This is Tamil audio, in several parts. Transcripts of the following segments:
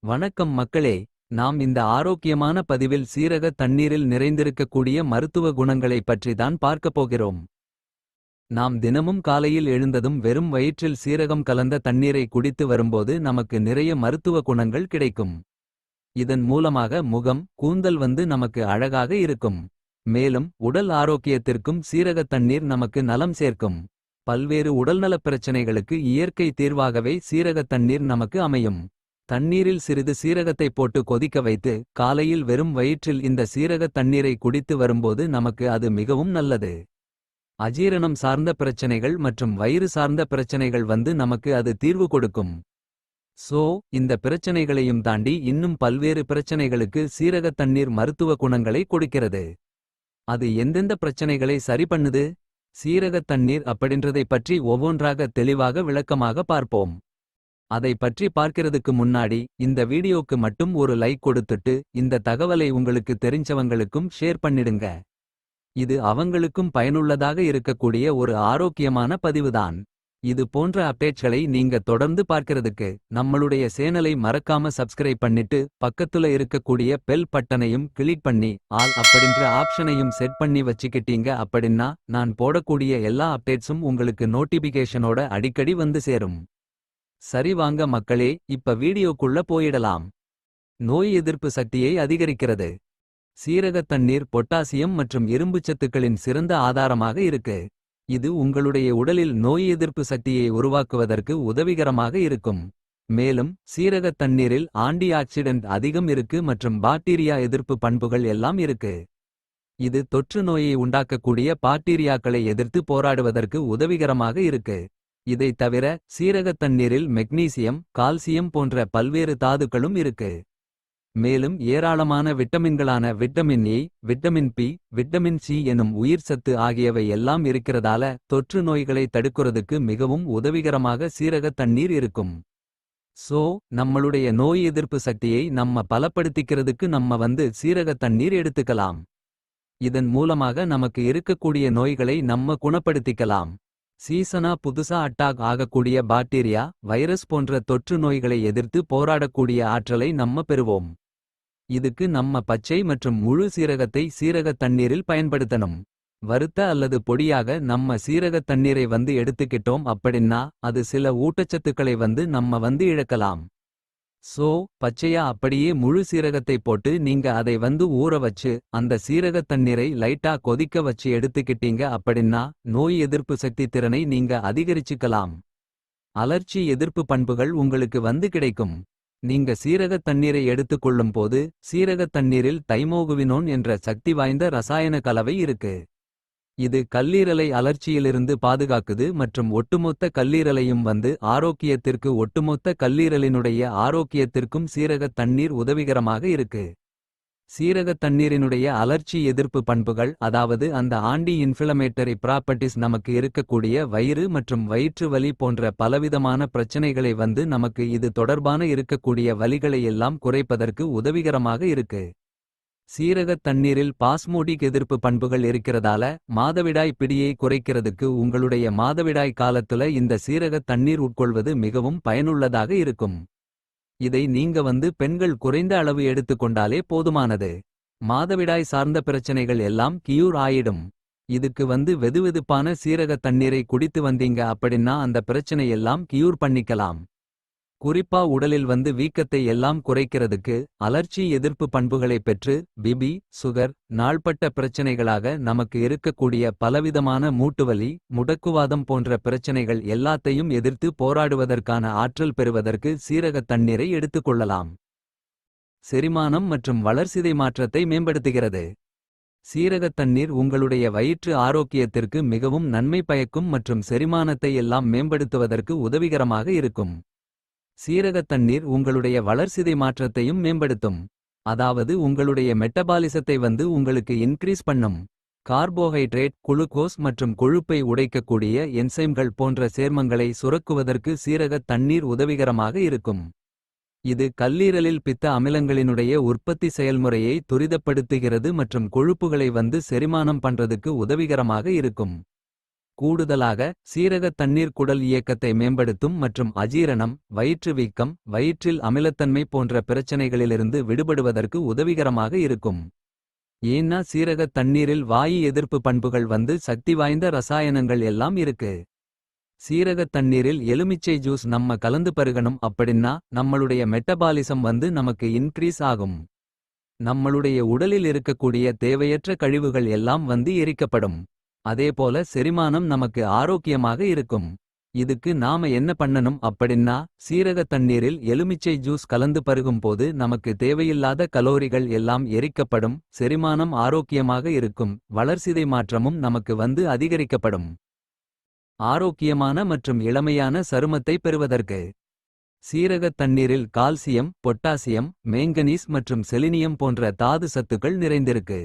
வணக்கம் மக்களே. நாம் இந்த ஆரோக்கியமான பதிவில் சீரக தண்ணீரில் நிறைந்திருக்கக்கூடிய மருத்துவ குணங்களை பற்றி தான் பார்க்கப் போகிறோம். நாம் தினமும் காலையில் எழுந்ததும் வெறும் வயிற்றில் சீரகம் கலந்த தண்ணீரை குடித்து வரும்போது நமக்கு நிறைய மருத்துவ குணங்கள் கிடைக்கும். இதன் மூலமாக முகம் கூந்தல் நமக்கு அழகாக இருக்கும். மேலும் உடல் ஆரோக்கியத்திற்கும் சீரக தண்ணீர் நமக்கு நலம் சேர்க்கும். பல்வேறு உடல்நலப் பிரச்சனைகளுக்கு இயற்கை தீர்வாகவே சீரக தண்ணீர் நமக்கு அமையும். தண்ணீரில் சிறிது சீரகத்தை போட்டு கொதிக்க வைத்து காலையில் வெறும் வயிற்றில் இந்த சீரக தண்ணீரை குடித்து வரும்போது நமக்கு அது மிகவும் நல்லது. அஜீரணம் சார்ந்த பிரச்சனைகள் மற்றும் வயிறு சார்ந்த பிரச்சனைகள் நமக்கு அது தீர்வு கொடுக்கும். இந்த பிரச்சனைகளையும் தாண்டி இன்னும் பல்வேறு பிரச்சனைகளுக்கு சீரக தண்ணீர் மருத்துவ குணங்களை கொடுக்கிறது. அது எந்தெந்த பிரச்சனைகளை சரி பண்ணுது? சீரக தண்ணீர் அப்படின்றதை பற்றி ஒவ்வொன்றாக தெளிவாக விளக்கமாக பார்ப்போம். அதை பற்றி பார்க்கிறதுக்கு முன்னாடி இந்த வீடியோக்கு மட்டும் ஒரு லைக் கொடுத்துட்டு இந்த தகவலை உங்களுக்கு தெரிஞ்சவங்களுக்கும் ஷேர் பண்ணிடுங்க. இது அவங்களுக்கும் பயனுள்ளதாக இருக்கக்கூடிய ஒரு ஆரோக்கியமான பதிவுதான். இது போன்ற அப்டேட்ஸ்களை நீங்க தொடர்ந்து பார்க்கிறதுக்கு நம்மளுடைய சேனலை மறக்காம சப்ஸ்கிரைப் பண்ணிட்டு பக்கத்துல இருக்கக்கூடிய பெல் பட்டனையும் கிளிக் பண்ணி ஆல் அப்படின்ற ஆப்ஷனையும் செட் பண்ணி வச்சுக்கிட்டீங்க அப்படின்னா நான் போடக்கூடிய எல்லா அப்டேட்ஸும் உங்களுக்கு நோட்டிபிகேஷனோட அடிக்கடி வந்து சேரும். சரி வாங்க மக்களே, இப்ப வீடியோக்குள்ள போயிடலாம். நோய் எதிர்ப்பு சக்தியை அதிகரிக்கிறது. சீரக தண்ணீர் பொட்டாசியம் மற்றும் இரும்புச்சத்துக்களின் சிறந்த ஆதாரமாக இருக்கு. இது உங்களுடைய உடலில் நோய் எதிர்ப்பு சக்தியை உருவாக்குவதற்கு உதவிகரமாக இருக்கும். மேலும் சீரக தண்ணீரில் ஆன்டி ஆக்சிடென்ட் அதிகம் இருக்கு மற்றும் பாக்டீரியா எதிர்ப்பு பண்புகள் எல்லாம் இருக்கு. இது தொற்று நோயை உண்டாக்கக்கூடிய பாக்டீரியாக்களை எதிர்த்து போராடுவதற்கு உதவிகரமாக இருக்கு. இதை தவிர சீரக தண்ணீரில் மெக்னீசியம் கால்சியம் போன்ற பல்வேறு தாதுக்களும் இருக்கு. மேலும் ஏராளமான விட்டமின்களான vitamin A vitamin B vitamin C எனும் உயிர் சத்து ஆகியவை எல்லாம் இருக்கிறதால தொற்று நோய்களை தடுக்கிறதுக்கு மிகவும் உதவிகரமாக சீரக தண்ணீர் இருக்கும். நம்மளுடைய நோய் எதிர்ப்பு சக்தியை நம்ம பலப்படுத்திக்கிறதுக்கு நம்ம சீரக தண்ணீர் எடுத்துக்கலாம். இதன் மூலமாக நமக்கு இருக்கக்கூடிய நோய்களை நம்ம குணப்படுத்திக்கலாம். சீசனா புதுசா அட்டாக் ஆகக்கூடிய பாக்டீரியா வைரஸ் போன்ற தொற்று நோய்களை எதிர்த்து போராடக்கூடிய ஆற்றலை நம்ம பெறுவோம். இதுக்கு நம்ம பச்சை மற்றும் முழு சீரகத்தை சீரக தண்ணீரில் பயன்படுத்தணும். வறுத்த அல்லது பொடியாக நம்ம சீரக தண்ணீரை எடுத்துக்கிட்டோம் அப்படின்னா அது சில ஊட்டச்சத்துக்களை நம்ம இழக்கலாம். பச்சையா அப்படியே முழு சீரகத்தை போட்டு நீங்க அதை ஊற வச்சு அந்த சீரக தண்ணீரை லைட்டா கொதிக்க வச்சு எடுத்துக்கிட்டீங்க அப்படின்னா நோய் எதிர்ப்பு சக்தி திறனை நீங்க அதிகரிச்சுக்கலாம். அலர்ச்சி எதிர்ப்பு பண்புகள் உங்களுக்கு கிடைக்கும். நீங்க சீரக தண்ணீரை எடுத்துக்கொள்ளும் போது சீரக தண்ணீரில் தைமோகுவினோன் என்ற சக்தி வாய்ந்த ரசாயன கலவை இருக்கு. இது கல்லீரலை அலர்ச்சியிலிருந்து பாதுகாக்குது மற்றும் ஒட்டுமொத்த கல்லீரலையும் ஆரோக்கியத்திற்கு ஒட்டுமொத்த கல்லீரலினுடைய ஆரோக்கியத்திற்கும் சீரக தண்ணீர் உதவிகரமாக இருக்கு. சீரக தண்ணீரினுடைய அலர்ச்சி எதிர்ப்பு பண்புகள் அதாவது அந்த ஆன்டி இன்ஃப்ளமேட்டரி ப்ராப்பர்ட்டிஸ் நமக்கு இருக்கக்கூடிய வயிறு மற்றும் வயிற்று வலி போன்ற பலவிதமான பிரச்சனைகளை நமக்கு இது தொடர்பான இருக்கக்கூடிய வலிகளை எல்லாம் குறைப்பதற்கு உதவிகரமாக இருக்கு. சீரகத் தண்ணீரில் பாஸ்மோடிக் எதிர்ப்பு பண்புகள் இருக்கிறதால மாதவிடாய் பிடியை குறைக்கிறதுக்கு உங்களுடைய மாதவிடாய் காலத்துல இந்த சீரகத் தண்ணீர் உட்கொள்வது மிகவும் பயனுள்ளதாக இருக்கும். இதை நீங்க பெண்கள் குறைந்த அளவு எடுத்துக்கொண்டாலே போதுமானது. மாதவிடாய் சார்ந்த பிரச்சனைகள் எல்லாம் கியூர் ஆயிடும். இதுக்கு வெதுவெதுப்பான சீரகத் தண்ணீரை குடித்து வந்தீங்க அப்படின்னா அந்த பிரச்சனை எல்லாம் கியூர் பண்ணிக்கலாம். குறிப்பா உடலில் வீக்கத்தை எல்லாம் குறைக்கிறதுக்கு அலர்ச்சி எதிர்ப்பு பண்புகளை பெற்று பிபி சுகர் நாள்பட்ட பிரச்சனைகளாக நமக்கு இருக்கக்கூடிய பலவிதமான மூட்டுவலி முடக்குவாதம் போன்ற பிரச்சனைகள் எல்லாத்தையும் எதிர்த்து போராடுவதற்கான ஆற்றல் பெறுவதற்கு சீரகத் தண்ணீரை எடுத்துக்கொள்ளலாம். செரிமானம் மற்றும் வளர்சிதை மாற்றத்தை மேம்படுத்துகிறது. சீரகத் தண்ணீர் உங்களுடைய வயிற்று ஆரோக்கியத்திற்கு மிகவும் நன்மை பயக்கும் மற்றும் செரிமானத்தை எல்லாம் மேம்படுத்துவதற்கு உதவிகரமாக இருக்கும். சீரகத் தண்ணீர் உங்களுடைய வளர்சிதை மாற்றத்தையும் மேம்படுத்தும். அதாவது உங்களுடைய மெட்டபாலிசத்தை உங்களுக்கு இன்க்ரீஸ் பண்ணும். கார்போஹைட்ரேட் குளுக்கோஸ் மற்றும் கொழுப்பை உடைக்கக்கூடிய என்சைம்கள் போன்ற சேர்மங்களை சுரக்குவதற்கு சீரகத் தண்ணீர் உதவிகரமாக இருக்கும். இது கல்லீரலில் பித்த அமிலங்களினுடைய உற்பத்தி செயல்முறையை துரிதப்படுத்துகிறது மற்றும் கொழுப்புகளை செரிமானம் பண்றதுக்கு உதவிகரமாக இருக்கும். கூடுதலாக சீரகத் தண்ணீர் குடல் இயக்கத்தை மேம்படுத்தும் மற்றும் அஜீரணம், வயிற்று வீக்கம், வயிற்றில் அமிலத்தன்மை போன்ற பிரச்சனைகளிலிருந்து விடுபடுவதற்கு உதவிகரமாக இருக்கும். ஏன்னா சீரகத் தண்ணீரில் வாயு எதிர்ப்பு பண்புகள் வந்து சக்தி வாய்ந்த ரசாயனங்கள் எல்லாம் இருக்கு. சீரகத் தண்ணீரில் எலுமிச்சை ஜூஸ் நம்ம கலந்து பருகணும் அப்படின்னா நம்மளுடைய மெட்டபாலிசம் வந்து நமக்கு இன்க்ரீஸ் ஆகும். நம்மளுடைய உடலில் இருக்கக்கூடிய தேவையற்ற கழிவுகள் எல்லாம் வந்து எரிக்கப்படும். அதேபோல செரிமானம் நமக்கு ஆரோக்கியமாக இருக்கும். இதுக்கு நாம என்ன பண்ணணும் அப்படின்னா சீரகத் தண்ணீரில் எலுமிச்சை ஜூஸ் கலந்து பருகும் போது நமக்கு தேவையில்லாத கலோரிகள் எல்லாம் எரிக்கப்படும். செரிமானம் ஆரோக்கியமாக இருக்கும். வளர்சிதை மாற்றமும் நமக்கு வந்து அதிகரிக்கப்படும். ஆரோக்கியமான மற்றும் இளமையான சருமத்தை பெறுவதற்கு சீரகத் தண்ணீரில் கால்சியம், பொட்டாசியம், மேங்கனீஸ் மற்றும் செலினியம் போன்ற தாது சத்துக்கள் நிறைந்திருக்கு.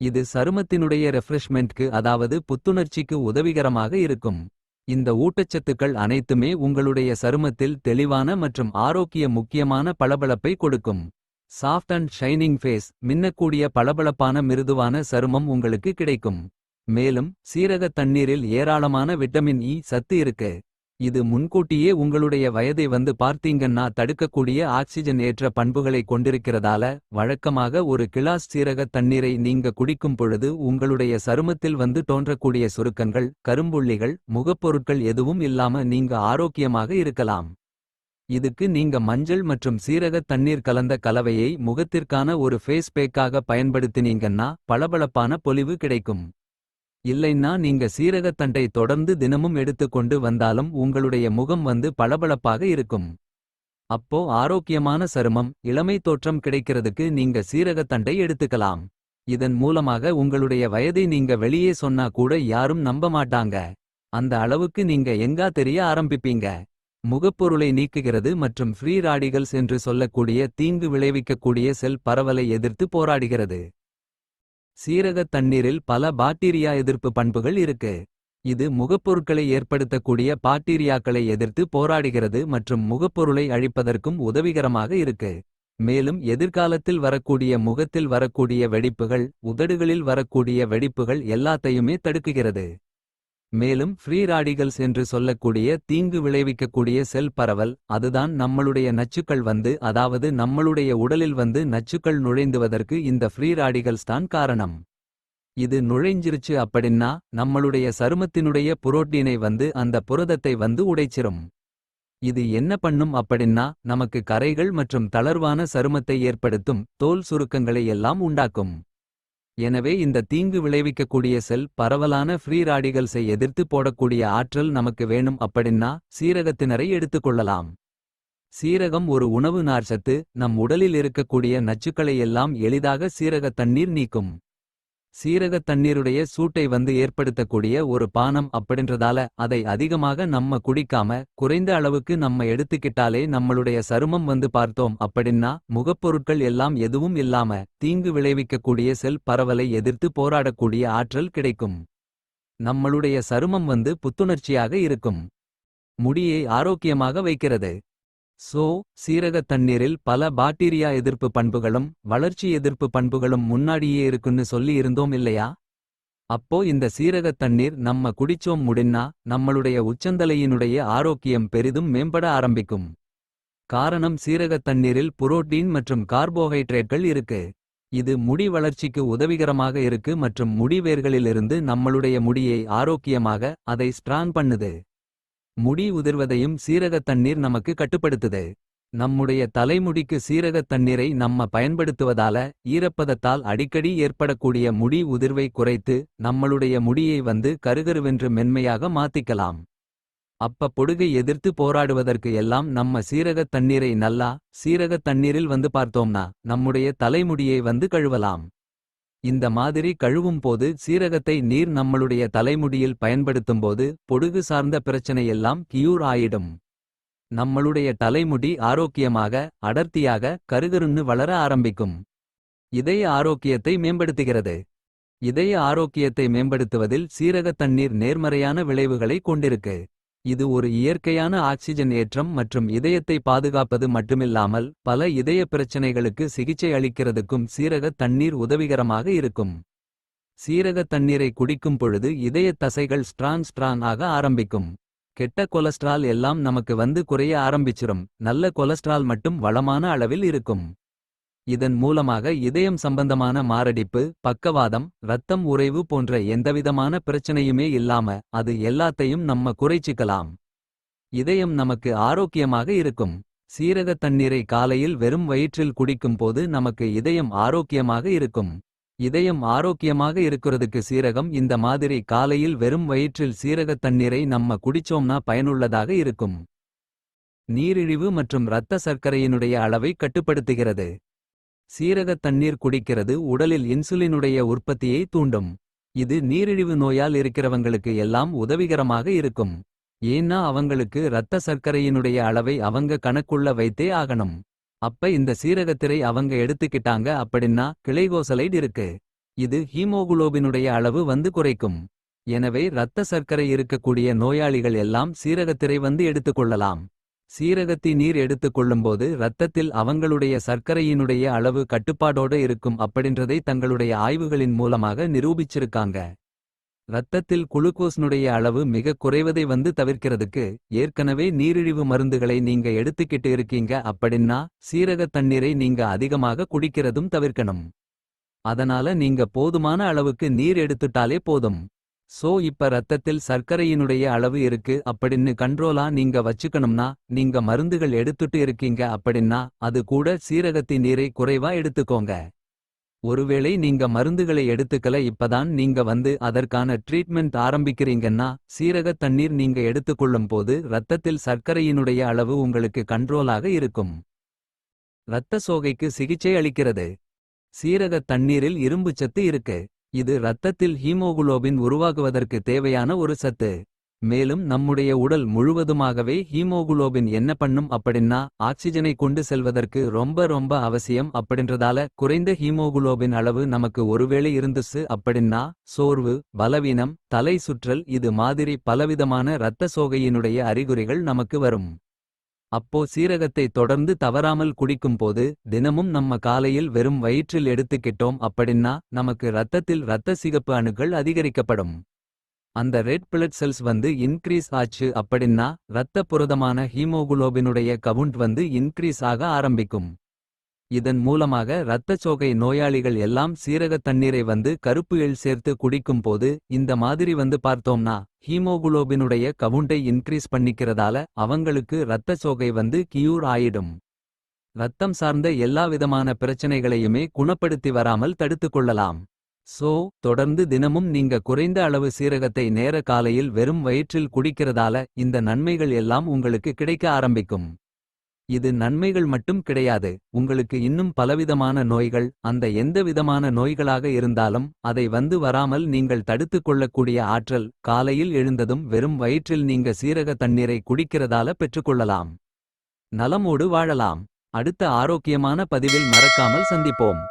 இது சருமத்தினுடைய ரெஃப்ரெஷ்மெண்ட்க்கு அதாவது புத்துணர்ச்சிக்கு உதவிகரமாக இருக்கும். இந்த ஊட்டச்சத்துக்கள் அனைத்துமே உங்களுடைய சருமத்தில் தெளிவான மற்றும் ஆரோக்கிய முக்கியமான பளபளப்பை கொடுக்கும். சாஃப்ட் அண்ட் ஷைனிங் ஃபேஸ், மின்னக்கூடிய பளபளப்பான மிருதுவான சருமம் உங்களுக்கு கிடைக்கும். மேலும் சீரகத் தண்ணீரில் ஏராளமான விட்டமின் இ சத்து இருக்கு. இது முன்கூட்டியே உங்களுடைய வயதை வந்து பார்த்தீங்கன்னா தடுக்கக்கூடிய ஆக்சிஜன் ஏற்ற பண்புகளை கொண்டிருக்கிறதால வழக்கமாக ஒரு கிளாஸ் சீரகத் தண்ணீரை நீங்க குடிக்கும் பொழுது உங்களுடைய சருமத்தில் வந்து தோன்றக்கூடிய சுருக்கங்கள், கரும்புள்ளிகள், முகப்பொருட்கள் எதுவும் இல்லாம நீங்க ஆரோக்கியமாக இருக்கலாம். இதுக்கு நீங்க மஞ்சள் மற்றும் சீரகத் தண்ணீர் கலந்த கலவையை முகத்திற்கான ஒரு ஃபேஸ் பேக்காக பயன்படுத்தினீங்கன்னா பளபளப்பான பொலிவு கிடைக்கும். இல்லைன்னா நீங்க சீரகத்தண்டை தொடர்ந்து தினமும் எடுத்துக்கொண்டு வந்தாலும் உங்களுடைய முகம் வந்து பளபளப்பாக இருக்கும். அப்போ ஆரோக்கியமான சருமம், இளமை தோற்றம் கிடைக்கிறதுக்கு நீங்க சீரகத்தண்டை எடுத்துக்கலாம். இதன் மூலமாக உங்களுடைய வயதை நீங்க வெளியே சொன்னா கூட யாரும் நம்ப மாட்டாங்க. அந்த அளவுக்கு நீங்க எங்கா தெரிய ஆரம்பிப்பீங்க. முகப்பொருளை நீக்குகிறது மற்றும் ஃப்ரீ ராடிகல்ஸ் என்று சொல்லக்கூடிய தீங்கு விளைவிக்கக்கூடிய செல் பரவலை எதிர்த்து போராடுகிறது. சீரகத் தண்ணீரில் பல பாக்டீரியா எதிர்ப்பு பண்புகள் இருக்கு. இது முகப்பொருட்களை ஏற்படுத்தக்கூடிய பாக்டீரியாக்களை எதிர்த்து போராடுகிறது மற்றும் முகப்பொருளை அழிப்பதற்கும் உதவிகரமாக இருக்கு. மேலும் எதிர்காலத்தில் வரக்கூடிய முகத்தில் வரக்கூடிய வெடிப்புகள், உதடுகளில் வரக்கூடிய வெடிப்புகள் எல்லாத்தையுமே தடுக்குகிறது. மேலும் ஃப்ரீ ராடிகல்ஸ் என்று சொல்லக்கூடிய தீங்கு விளைவிக்கக்கூடிய செல் பரவல், அதுதான் நம்மளுடைய நச்சுக்கள் வந்து அதாவது நம்மளுடைய உடலில் வந்து நச்சுக்கள் நுழைந்துவதற்கு இந்த ஃப்ரீ ராடிகல்ஸ் தான் காரணம். இது நுழைஞ்சிருச்சு அப்படின்னா நம்மளுடைய சருமத்தினுடைய புரோட்டீனை வந்து அந்த புரதத்தை வந்து உடைச்சிரும். இது என்ன பண்ணும் அப்படின்னா நமக்கு கரைகள் மற்றும் தளர்வான சருமத்தை ஏற்படுத்தும். தோல் சுருக்கங்களை எல்லாம் உண்டாக்கும். எனவே இந்த தீங்கு விளைவிக்கக்கூடிய செல் பரவலான ஃப்ரீ ராடிகல்ஸை எதிர்த்து போடக்கூடிய ஆற்றல் நமக்கு வேணும் அப்படின்னா சீரகத்தினரை எடுத்துக்கொள்ளலாம். சீரகம் ஒரு உணவு நார்ச்சத்து. நம் உடலில் இருக்கக்கூடிய நச்சுக்களை எல்லாம் எளிதாக சீரகத் தண்ணீர் நீக்கும். சீரகத் தண்ணீருடைய சூட்டை வந்து ஏற்படுத்தக்கூடிய ஒரு பானம் அப்படின்றதால அதை அதிகமாக நம்ம குடிக்காம குறைந்த அளவுக்கு நம்ம எடுத்துக்கிட்டாலே நம்மளுடைய சருமம் வந்து பார்த்தோம் அப்படின்னா முகப்பொருட்கள் எல்லாம் எதுவும் இல்லாம தீங்கு விளைவிக்கக்கூடிய செல் பரவலை எதிர்த்து போராடக்கூடிய ஆற்றல் கிடைக்கும். நம்மளுடைய சருமம் வந்து புத்துணர்ச்சியாக இருக்கும். முடியை ஆரோக்கியமாக வைக்கிறது. சீரகத் தண்ணீரில் பல பாக்டீரியா எதிர்ப்பு பண்புகளும் வளர்ச்சி எதிர்ப்பு பண்புகளும் முன்னாடியே இருக்குன்னு சொல்லி இருந்தோம் இல்லையா? அப்போ இந்த சீரகத் தண்ணீர் நம்ம குடிச்சோம் முடின்னா நம்மளுடைய உச்சந்தலையினுடைய ஆரோக்கியம் பெரிதும் மேம்பட ஆரம்பிக்கும். காரணம் சீரகத் தண்ணீரில் புரோட்டீன் மற்றும் கார்போஹைட்ரேட்கள் இருக்கு. இது முடி வளர்ச்சிக்கு உதவிகரமாக இருக்கு மற்றும் முடி வேர்களிலிருந்து நம்மளுடைய முடியை ஆரோக்கியமாக அதை ஸ்ட்ராங் பண்ணுது. முடி உதிர்வதையும் சீரகத் தண்ணீர் நமக்கு கட்டுப்படுத்துது. நம்முடைய தலைமுடிக்கு சீரகத் தண்ணீரை நம்ம பயன்படுத்துவதால ஈரப்பதத்தால் அடிக்கடி ஏற்படக்கூடிய முடி உதிர்வை குறைத்து நம்மளுடைய முடியை வந்து கருகருவென்று மென்மையாக மாத்திக்கலாம். அப்ப பொடுகை எதிர்த்து போராடுவதற்கு எல்லாம் நம்ம சீரகத் தண்ணீரை நல்லா சீரகத் தண்ணீரில் வந்து பார்த்தோம்னா நம்முடைய தலைமுடியை வந்து கழுவலாம். இந்த மாதிரி கழுவும் போது சீரகத்தை நீர் நம்மளுடைய தலைமுடியில் பயன்படுத்தும்போது பொடுகு சார்ந்த பிரச்சனை எல்லாம் கியூர் ஆயிடும். நம்மளுடைய தலைமுடி ஆரோக்கியமாக அடர்த்தியாக கருகருன்னு வளர ஆரம்பிக்கும். இதய ஆரோக்கியத்தை மேம்படுத்துகிறது. இதய ஆரோக்கியத்தை மேம்படுத்துவதில் சீரகத் தண்ணீர் நேர்மறையான விளைவுகளை கொண்டிருக்கு. இது ஒரு இயற்கையான ஆக்சிஜன் ஏற்றம் மற்றும் இதயத்தை பாதுகாப்பது மட்டுமில்லாமல் பல இதய பிரச்சனைகளுக்கு சிகிச்சை அளிக்கிறதுக்கும் சீரகத் தண்ணீர் உதவிகரமாக இருக்கும். சீரக தண்ணீரை குடிக்கும் பொழுது இதயத் தசைகள் ஸ்ட்ராங் ஆக ஆரம்பிக்கும். கெட்ட கொலஸ்ட்ரால் எல்லாம் நமக்கு வந்து குறைய ஆரம்பிச்சிரும். நல்ல கொலஸ்ட்ரால் மட்டும் வளமான அளவில் இருக்கும். இதன் மூலமாக இதயம் சம்பந்தமான மாரடைப்பு, பக்கவாதம், இரத்தம் உறைவு போன்ற எந்தவிதமான பிரச்சனையுமே இல்லாம அது எல்லாத்தையும் நம்ம குறைச்சிக்கலாம். இதயம் நமக்கு ஆரோக்கியமாக இருக்கும். சீரக தண்ணீரை காலையில் வெறும் வயிற்றில் குடிக்கும் போது நமக்கு இதயம் ஆரோக்கியமாக இருக்கும். இதயம் ஆரோக்கியமாக இருக்கிறதுக்கு சீரகம் இந்த மாதிரி காலையில் வெறும் வயிற்றில் சீரக தண்ணீரை நம்ம குடிச்சோம்னா பயனுள்ளதாக இருக்கும். நீரிழிவு மற்றும் இரத்த சர்க்கரையினுடைய அளவை கட்டுப்படுத்துகிறது. சீரக தண்ணீர் குடிக்கிறது உடலில் இன்சுலினுடைய உற்பத்தியை தூண்டும். இது நீரிழிவு நோயால் இருக்கிறவங்களுக்கு எல்லாம் உதவிகரமாக இருக்கும். ஏன்னா அவங்களுக்கு இரத்த சர்க்கரையினுடைய அளவை அவங்க கணக்குள்ள வைத்தே ஆகணும். அப்ப இந்த சீரகத்திரை அவங்க எடுத்துக்கிட்டாங்க அப்படின்னா கிளைகோசலைட் இருக்கு. இது ஹீமோகுளோபினுடைய அளவு வந்து குறைக்கும். எனவே இரத்த சர்க்கரை இருக்கக்கூடிய நோயாளிகள் எல்லாம் சீரகத்திரை வந்து எடுத்துக்கொள்ளலாம். சீரகத்தி நீர் எடுத்துக்கொள்ளும்போது இரத்தத்தில் அவங்களுடைய சர்க்கரையினுடைய அளவு கட்டுப்பாடோட இருக்கும் அப்படின்றதை தங்களுடைய ஆய்வுகளின் மூலமாக நிரூபிச்சிருக்காங்க. இரத்தத்தில் குளுக்கோஸ்னுடைய அளவு மிக குறைவதை வந்து தவிர்க்கிறதுக்கு ஏற்கனவே நீரிழிவு மருந்துகளை நீங்க எடுத்துக்கிட்டு இருக்கீங்க அப்படின்னா சீரக தண்ணீரை நீங்க அதிகமாக குடிக்கிறதும் தவிர்க்கணும். அதனால நீங்க போதுமான அளவுக்கு நீர் எடுத்துட்டாலே போதும். இப்ப இரத்தத்தில் சர்க்கரையினுடைய அளவு இருக்கு அப்படின்னு கண்ட்ரோலா நீங்க வச்சுக்கணும்னா நீங்க மருந்துகள் எடுத்துட்டு இருக்கீங்க அப்படின்னா அது கூட சீரகத்தின் நீரை குறைவா எடுத்துக்கோங்க. ஒருவேளை நீங்க மருந்துகளை எடுத்துக்கல இப்பதான் நீங்க வந்து அதற்கான ட்ரீட்மெண்ட் ஆரம்பிக்கிறீங்கன்னா சீரக தண்ணீர் நீங்க எடுத்துக்கொள்ளும் போது இரத்தத்தில் சர்க்கரையினுடைய அளவு உங்களுக்கு கண்ட்ரோலாக இருக்கும். இரத்த சோகைக்கு சிகிச்சை அளிக்கிறது. சீரக தண்ணீரில் இரும்புச்சத்து இருக்கு. இது இரத்தத்தில் ஹீமோகுளோபின் உருவாகுவதற்கு தேவையான ஒரு சத்து. மேலும் நம்முடைய உடல் முழுவதுமாகவே ஹீமோகுளோபின் என்ன பண்ணும் அப்படின்னா ஆக்சிஜனை கொண்டு செல்வதற்கு ரொம்ப ரொம்ப அவசியம் அப்படின்றதால குறைந்த ஹீமோகுளோபின் அளவு நமக்கு ஒருவேளை இருந்துச்சு அப்படின்னா சோர்வு, பலவீனம், தலை சுற்றல் இது மாதிரி பலவிதமான இரத்த சோகையினுடைய அறிகுறிகள் நமக்கு வரும். அப்போ சீரகத்தை தொடர்ந்து தவறாமல் குடிக்கும்போது தினமும் நம்ம காலையில் வெறும் வயிற்றில் எடுத்துக்கிட்டோம் அப்படின்னா நமக்கு இரத்தத்தில் இரத்த சிகப்பு அணுக்கள் அதிகரிக்கப்படும். அந்த ரெட் பிளட் செல்ஸ் வந்து இன்க்ரீஸ் ஆச்சு அப்படின்னா இரத்த புரதமான ஹீமோகுளோபினுடைய கவுண்ட் வந்து இன்க்ரீஸ் ஆக ஆரம்பிக்கும். இதன் மூலமாக இரத்தச்சோகை நோயாளிகள் எல்லாம் சீரக தண்ணீரை வந்து கருப்பு எள் சேர்த்து குடிக்கும் போது இந்த மாதிரி வந்து பார்த்தோம்னா ஹீமோகுளோபினுடைய கவுண்டை இன்க்ரீஸ் பண்ணிக்கிறதால அவங்களுக்கு இரத்தச்சோகை வந்து கியூர் ஆயிடும். இரத்தம் சார்ந்த எல்லா விதமான பிரச்சனைகளையுமே குணப்படுத்தி வராமல் தடுத்து கொள்ளலாம். தொடர்ந்து தினமும் நீங்க குறைந்த அளவு சீரகத்தை நேர காலையில் வெறும் வயிற்றில் குடிக்கிறதால இந்த நன்மைகள் எல்லாம் உங்களுக்கு கிடைக்க ஆரம்பிக்கும். இது நன்மைகள் மட்டும் கிடையாது, உங்களுக்கு இன்னும் பலவிதமான நோய்கள் அந்த எந்த விதமான நோய்களாக இருந்தாலும் அதை வந்து வராமல் நீங்கள் தடுத்துக் கொள்ளக்கூடிய ஆற்றல் காலையில் எழுந்ததும் வெறும் வயிற்றில் நீங்க சீரக தண்ணீரை குடிக்கிறதால பெற்றுக்கொள்ளலாம். நலமோடு வாழலாம். அடுத்த ஆரோக்கியமான பதிவில் மறக்காமல் சந்திப்போம்.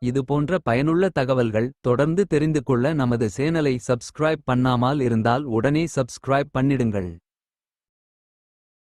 இது போன்ற பயனுள்ள தகவல்கள் தொடர்ந்து தெரிந்து கொள்ள நமது சேனலை சப்ஸ்கிரைப் பண்ணாமல் இருந்தால் உடனே சப்ஸ்கிரைப் பண்ணிடுங்கள்.